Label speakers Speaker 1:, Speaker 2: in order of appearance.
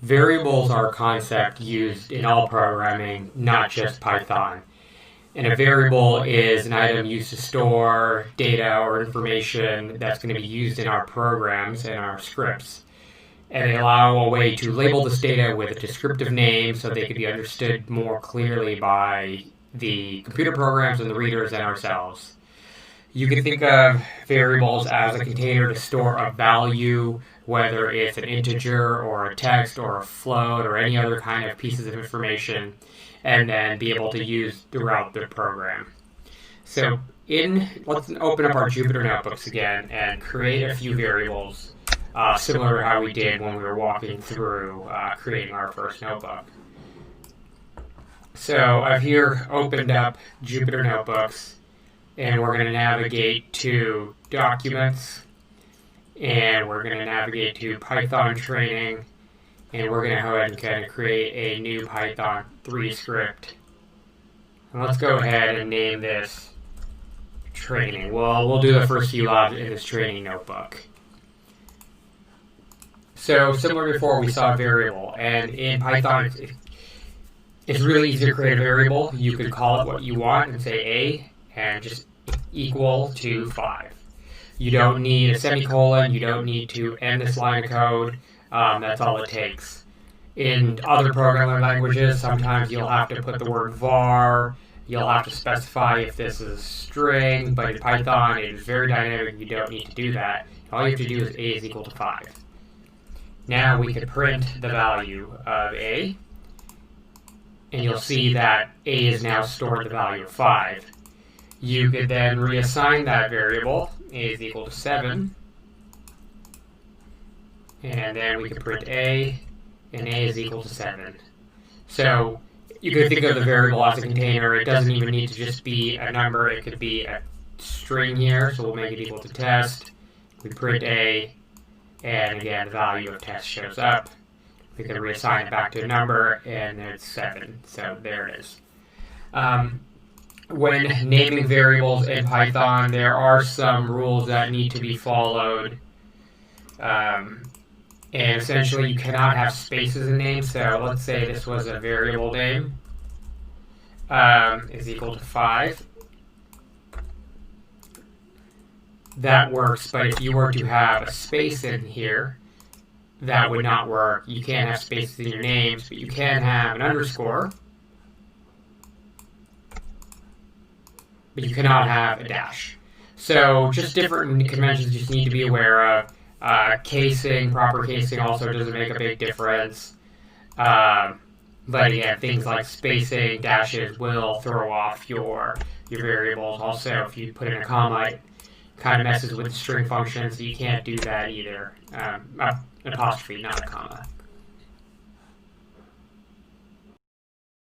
Speaker 1: Variables are a concept used in all programming, not just Python. And a variable is an item used to store data or information that's going to be used in our programs and our scripts. And they allow a way to label this data with a descriptive name so they can be understood more clearly by the computer programs and the readers and ourselves. You can think of variables as a container to store a value, whether it's an integer or a text or a float or any other kind of pieces of information, and then be able to use throughout the program. So let's open up our Jupyter notebooks again and create a few variables, similar to how we did when we were walking through creating our first notebook. So I've here opened up Jupyter notebooks, and we're going to navigate to Documents, and we're going to navigate to Python Training, and we're going to go ahead and kind of create a new Python 3 script. And let's go ahead and name this Training. Well, we'll do the first few lines in this training notebook. So similar to before, we saw a variable, and in Python, it's really easy to create a variable. You could call it what you want and say A, and just equal to 5. You don't need a semicolon, you don't need to end this line of code, that's all it takes. In other programming languages, sometimes you'll have to put the word var, you'll have to specify if this is a string, but in Python it is very dynamic, you don't need to do that. All you have to do is A is equal to 5. Now we can print the value of A, and you'll see that A is now stored the value of 5. You could then reassign that variable, A is equal to 7, and then we can print A, and A is equal to 7. So you could think of the variable as a container. It doesn't even need to just be a number. It could be a string here, so we'll make it equal to test. We print A, and again, the value of test shows up. We can reassign it back to a number, and it's 7. So there it is. When naming variables in Python, there are some rules that need to be followed. And essentially, you cannot have spaces in names. So let's say this was a variable name is equal to 5. That works, but if you were to have a space in here, that would not work. You can't have spaces in your names, but you can have an underscore. But you cannot have a dash. So just different conventions you just need to be aware of. Casing, proper casing also doesn't make a big difference. But again, things like spacing, dashes will throw off your variables. Also, if you put in a comma, it kind of messes with the string function, so you can't do that either. An apostrophe, not a comma.